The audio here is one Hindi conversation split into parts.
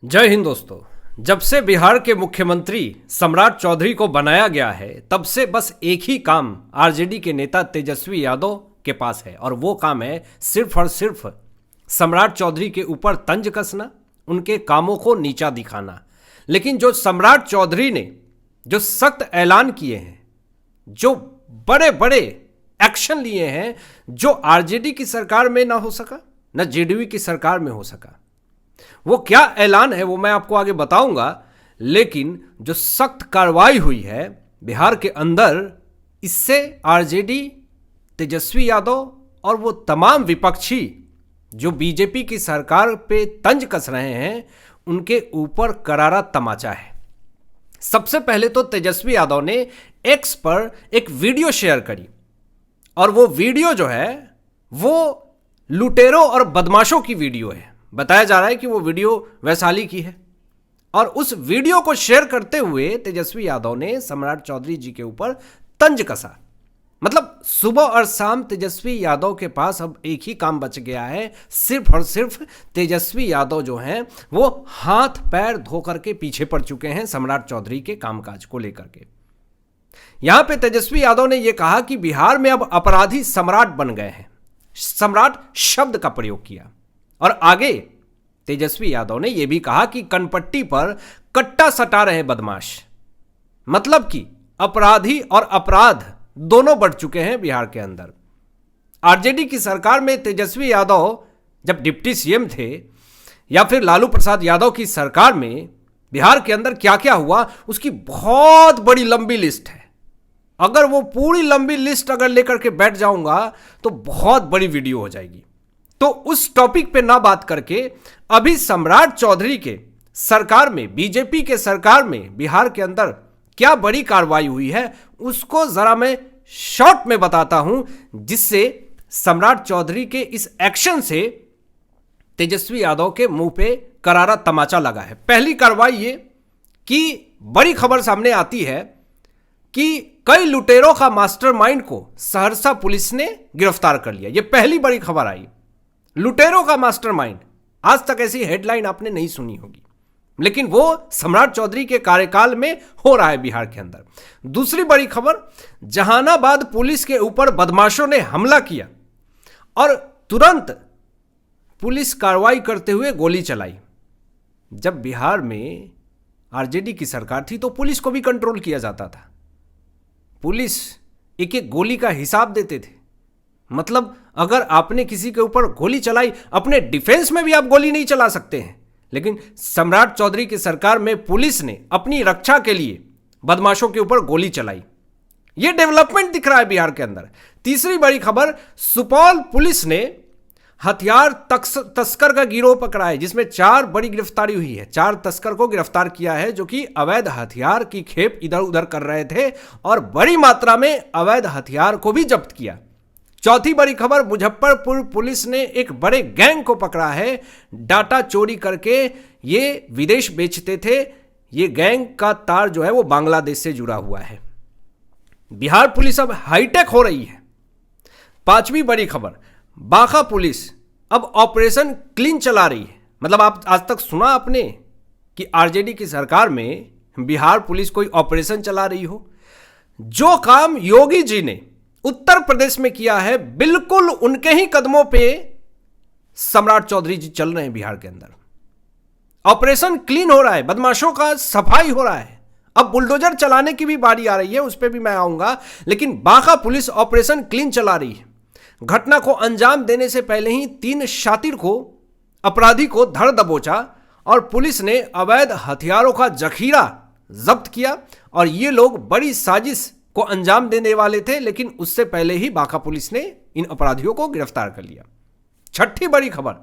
जय हिंद दोस्तों। जब से बिहार के मुख्यमंत्री सम्राट चौधरी को बनाया गया है तब से बस एक ही काम आरजेडी के नेता तेजस्वी यादव के पास है और वो काम है सिर्फ और सिर्फ सम्राट चौधरी के ऊपर तंज कसना, उनके कामों को नीचा दिखाना। लेकिन जो सम्राट चौधरी ने जो सख्त ऐलान किए हैं, जो बड़े बड़े एक्शन लिए हैं, जो आरजेडी की सरकार में ना हो सका, ना जेडीयू की सरकार में हो सका, वो क्या ऐलान है वो मैं आपको आगे बताऊंगा। लेकिन जो सख्त कार्रवाई हुई है बिहार के अंदर, इससे आरजेडी, तेजस्वी यादव और वो तमाम विपक्षी जो बीजेपी की सरकार पे तंज कस रहे हैं, उनके ऊपर करारा तमाचा है। सबसे पहले तो तेजस्वी यादव ने एक्स पर एक वीडियो शेयर करी और वो वीडियो जो है वो लुटेरों और बदमाशों की वीडियो है। बताया जा रहा है कि वो वीडियो वैशाली की है और उस वीडियो को शेयर करते हुए तेजस्वी यादव ने सम्राट चौधरी जी के ऊपर तंज कसा। मतलब सुबह और शाम तेजस्वी यादव के पास अब एक ही काम बच गया है, सिर्फ और सिर्फ तेजस्वी यादव जो हैं वो हाथ पैर धो करके पीछे पड़ चुके हैं सम्राट चौधरी के कामकाज को लेकर के। यहां पे तेजस्वी यादव ने यह कहा कि बिहार में अब अपराधी सम्राट बन गए हैं। सम्राट शब्द का प्रयोग किया और आगे तेजस्वी यादव ने यह भी कहा कि कनपट्टी पर कट्टा सटा रहे बदमाश। मतलब कि अपराधी और अपराध दोनों बढ़ चुके हैं बिहार के अंदर। आरजेडी की सरकार में तेजस्वी यादव जब डिप्टी सीएम थे या फिर लालू प्रसाद यादव की सरकार में बिहार के अंदर क्या क्या हुआ, उसकी बहुत बड़ी लंबी लिस्ट है। अगर वो पूरी लंबी लिस्ट अगर लेकर के बैठ जाऊंगा तो बहुत बड़ी वीडियो हो जाएगी। तो उस टॉपिक पे ना बात करके अभी सम्राट चौधरी के सरकार में, बीजेपी के सरकार में बिहार के अंदर क्या बड़ी कार्रवाई हुई है उसको जरा मैं शॉर्ट में बताता हूं, जिससे सम्राट चौधरी के इस एक्शन से तेजस्वी यादव के मुंह पे करारा तमाचा लगा है। पहली कार्रवाई ये कि बड़ी खबर सामने आती है कि कई लुटेरों का मास्टरमाइंड को सहरसा पुलिस ने गिरफ्तार कर लिया। यह पहली बड़ी खबर आई। लुटेरों का मास्टरमाइंड, आज तक ऐसी हेडलाइन आपने नहीं सुनी होगी, लेकिन वो सम्राट चौधरी के कार्यकाल में हो रहा है बिहार के अंदर। दूसरी बड़ी खबर, जहानाबाद पुलिस के ऊपर बदमाशों ने हमला किया और तुरंत पुलिस कार्रवाई करते हुए गोली चलाई। जब बिहार में आरजेडी की सरकार थी तो पुलिस को भी कंट्रोल किया जाता था। पुलिस एक एक गोली का हिसाब देते थे। मतलब अगर आपने किसी के ऊपर गोली चलाई, अपने डिफेंस में भी आप गोली नहीं चला सकते हैं। लेकिन सम्राट चौधरी की सरकार में पुलिस ने अपनी रक्षा के लिए बदमाशों के ऊपर गोली चलाई। यह डेवलपमेंट दिख रहा है बिहार के अंदर। तीसरी बड़ी खबर, सुपौल पुलिस ने हथियार तस्कर का गिरोह पकड़ा है, जिसमें 4 बड़ी गिरफ्तारी हुई है। 4 तस्कर को गिरफ्तार किया है जो कि अवैध हथियार की खेप इधर उधर कर रहे थे और बड़ी मात्रा में अवैध हथियार को भी जब्त किया। चौथी बड़ी खबर, मुजफ्फरपुर पुलिस ने एक बड़े गैंग को पकड़ा है। डाटा चोरी करके ये विदेश बेचते थे। ये गैंग का तार जो है वो बांग्लादेश से जुड़ा हुआ है। बिहार पुलिस अब हाईटेक हो रही है। पांचवी बड़ी खबर, बांका पुलिस अब ऑपरेशन क्लीन चला रही है। मतलब आप आज तक सुना आपने कि आरजेडी की सरकार में बिहार पुलिस कोई ऑपरेशन चला रही हो? जो काम योगी जी ने उत्तर प्रदेश में किया है, बिल्कुल उनके ही कदमों पे सम्राट चौधरी जी चल रहे हैं बिहार के अंदर। ऑपरेशन क्लीन हो रहा है, बदमाशों का सफाई हो रहा है। अब बुलडोजर चलाने की भी बारी आ रही है, उस पर भी मैं आऊंगा। लेकिन बांका पुलिस ऑपरेशन क्लीन चला रही है। घटना को अंजाम देने से पहले ही 3 शातिर को, अपराधी को धर दबोचा और पुलिस ने अवैध हथियारों का जखीरा जब्त किया और ये लोग बड़ी साजिश को अंजाम देने वाले थे, लेकिन उससे पहले ही बांका पुलिस ने इन अपराधियों को गिरफ्तार कर लिया। छठी बड़ी खबर,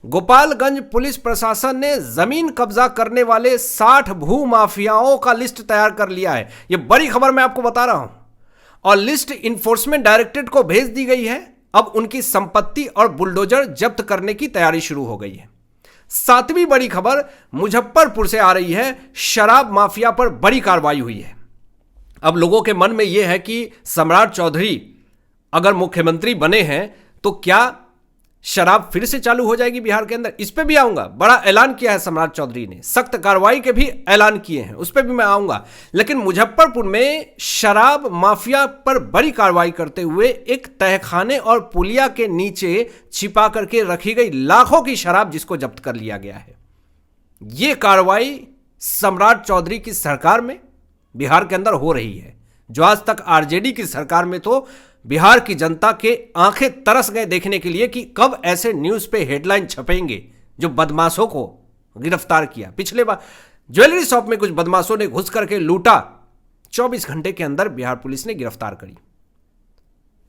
गोपालगंज पुलिस प्रशासन ने जमीन कब्जा करने वाले 60 भू माफियाओं का लिस्ट तैयार कर लिया है। यह बड़ी खबर मैं आपको बता रहा हूं और लिस्ट इन्फोर्समेंट डायरेक्टरेट को भेज दी गई है। अब उनकी संपत्ति और बुलडोजर जब्त करने की तैयारी शुरू हो गई है। 7वीं बड़ी खबर, मुजफ्फरपुर से आ रही है। शराब माफिया पर बड़ी कार्रवाई हुई है। अब लोगों के मन में यह है कि सम्राट चौधरी अगर मुख्यमंत्री बने हैं तो क्या शराब फिर से चालू हो जाएगी बिहार के अंदर, इस पे भी आऊंगा। बड़ा ऐलान किया है सम्राट चौधरी ने, सख्त कार्रवाई के भी ऐलान किए हैं, उस पे भी मैं आऊंगा। लेकिन मुजफ्फरपुर में शराब माफिया पर बड़ी कार्रवाई करते हुए एक तहखाने और पुलिया के नीचे छिपा करके रखी गई लाखों की शराब जिसको जब्त कर लिया गया है, यह कार्रवाई सम्राट चौधरी की सरकार में बिहार के अंदर हो रही है, जो आज तक आरजेडी की सरकार में तो बिहार की जनता के आंखें तरस गए देखने के लिए कि कब ऐसे न्यूज पे हेडलाइन छपेंगे जो बदमाशों को गिरफ्तार किया। पिछले बार ज्वेलरी शॉप में कुछ बदमाशों ने घुस करके लूटा, 24 घंटे के अंदर बिहार पुलिस ने गिरफ्तार करी।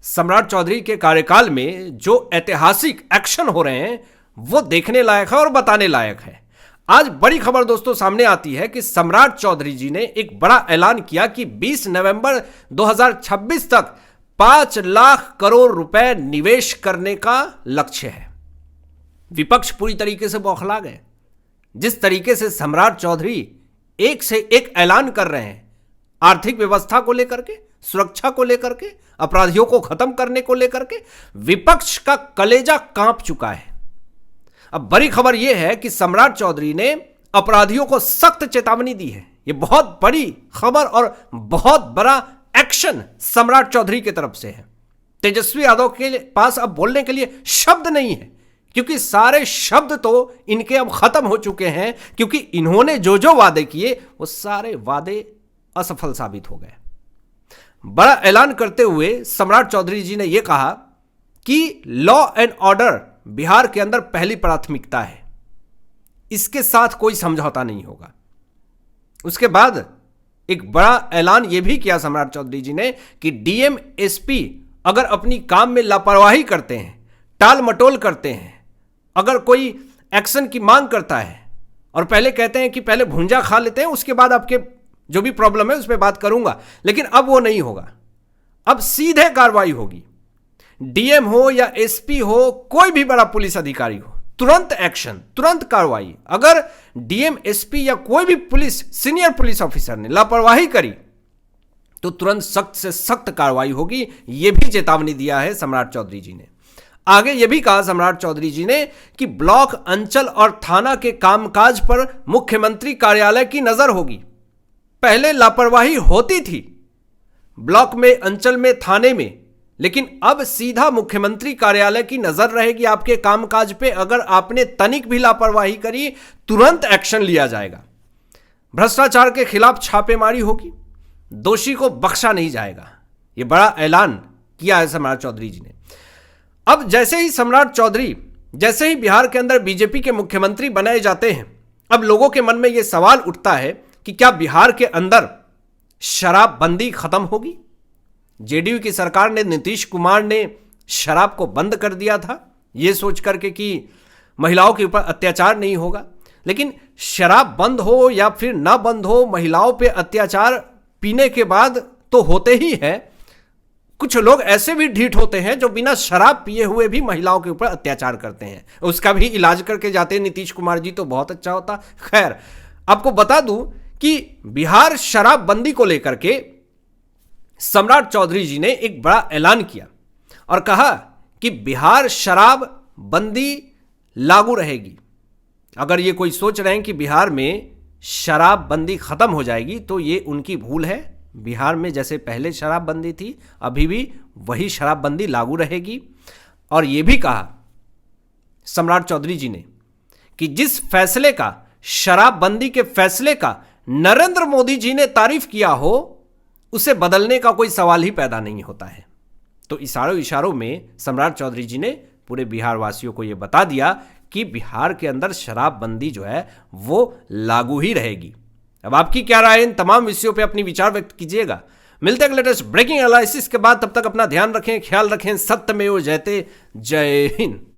सम्राट चौधरी के कार्यकाल में जो ऐतिहासिक एक्शन हो रहे हैं वो देखने लायक है और बताने लायक है। आज बड़ी खबर दोस्तों सामने आती है कि सम्राट चौधरी जी ने एक बड़ा ऐलान किया कि 20 नवंबर 2026 तक 5 लाख करोड़ रुपए निवेश करने का लक्ष्य है। विपक्ष पूरी तरीके से बौखला गए जिस तरीके से सम्राट चौधरी एक से एक ऐलान कर रहे हैं, आर्थिक व्यवस्था को लेकर के, सुरक्षा को लेकर के, अपराधियों को खत्म करने को लेकर के विपक्ष का कलेजा कांप चुका है। अब बड़ी खबर यह है कि सम्राट चौधरी ने अपराधियों को सख्त चेतावनी दी है। यह बहुत बड़ी खबर और बहुत बड़ा एक्शन सम्राट चौधरी की तरफ से है। तेजस्वी यादव के पास अब बोलने के लिए शब्द नहीं है, क्योंकि सारे शब्द तो इनके अब खत्म हो चुके हैं, क्योंकि इन्होंने जो जो वादे किए वो सारे वादे असफल साबित हो गए। बड़ा ऐलान करते हुए सम्राट चौधरी जी ने यह कहा कि लॉ एंड ऑर्डर बिहार के अंदर पहली प्राथमिकता है, इसके साथ कोई समझौता नहीं होगा। उसके बाद एक बड़ा ऐलान यह भी किया सम्राट चौधरी जी ने कि डीएम एसपी अगर अपनी काम में लापरवाही करते हैं, टाल मटोल करते हैं, अगर कोई एक्शन की मांग करता है और पहले कहते हैं कि पहले भुंजा खा लेते हैं, उसके बाद आपके जो भी प्रॉब्लम है उस पर बात करूंगा, लेकिन अब वो नहीं होगा। अब सीधे कार्रवाई होगी। डीएम हो या एसपी हो, कोई भी बड़ा पुलिस अधिकारी हो, तुरंत एक्शन, तुरंत कार्रवाई। अगर डीएम एसपी या कोई भी पुलिस सीनियर पुलिस ऑफिसर ने लापरवाही करी तो तुरंत सख्त से सख्त कार्रवाई होगी। यह भी चेतावनी दिया है सम्राट चौधरी जी ने। आगे यह भी कहा सम्राट चौधरी जी ने कि ब्लॉक, अंचल और थाना के कामकाज पर मुख्यमंत्री कार्यालय की नजर होगी। पहले लापरवाही होती थी ब्लॉक में, अंचल में, थाने में, लेकिन अब सीधा मुख्यमंत्री कार्यालय की नजर रहेगी आपके कामकाज पे। अगर आपने तनिक भी लापरवाही करी तुरंत एक्शन लिया जाएगा। भ्रष्टाचार के खिलाफ छापेमारी होगी, दोषी को बख्शा नहीं जाएगा। यह बड़ा ऐलान किया है सम्राट चौधरी जी ने। अब जैसे ही सम्राट चौधरी, जैसे ही बिहार के अंदर बीजेपी के मुख्यमंत्री बनाए जाते हैं, अब लोगों के मन में यह सवाल उठता है कि क्या बिहार के अंदर शराबबंदी खत्म होगी? जेडीयू की सरकार ने, नीतीश कुमार ने शराब को बंद कर दिया था यह सोच करके कि महिलाओं के ऊपर अत्याचार नहीं होगा। लेकिन शराब बंद हो या फिर ना बंद हो, महिलाओं पे अत्याचार पीने के बाद तो होते ही है। कुछ लोग ऐसे भी ढीठ होते हैं जो बिना शराब पिए हुए भी महिलाओं के ऊपर अत्याचार करते हैं, उसका भी इलाज करके जाते हैं नीतीश कुमार जी, तो बहुत अच्छा होता। खैर, आपको बता दूं कि बिहार शराबबंदी को लेकर के सम्राट चौधरी जी ने एक बड़ा ऐलान किया और कहा कि बिहार शराब बंदी लागू रहेगी। अगर ये कोई सोच रहे हैं कि बिहार में शराब बंदी खत्म हो जाएगी तो ये उनकी भूल है। बिहार में जैसे पहले शराब बंदी थी, अभी भी वही शराब बंदी लागू रहेगी। और ये भी कहा सम्राट चौधरी जी ने कि जिस फैसले का, शराब बंदी के फैसले का नरेंद्र मोदी जी ने तारीफ किया हो, उसे बदलने का कोई सवाल ही पैदा नहीं होता है। तो इशारों में सम्राट चौधरी जी ने पूरे बिहार वासियों को यह बता दिया कि बिहार के अंदर शराबबंदी जो है वो लागू ही रहेगी। अब आपकी क्या राय है इन तमाम विषयों पे अपनी विचार व्यक्त कीजिएगा। मिलते हैं लेटेस्ट ब्रेकिंग एनालिसिस के बाद, तब तक अपना ध्यान रखें, ख्याल रखें। सत्यमेव जयते। जय हिंद।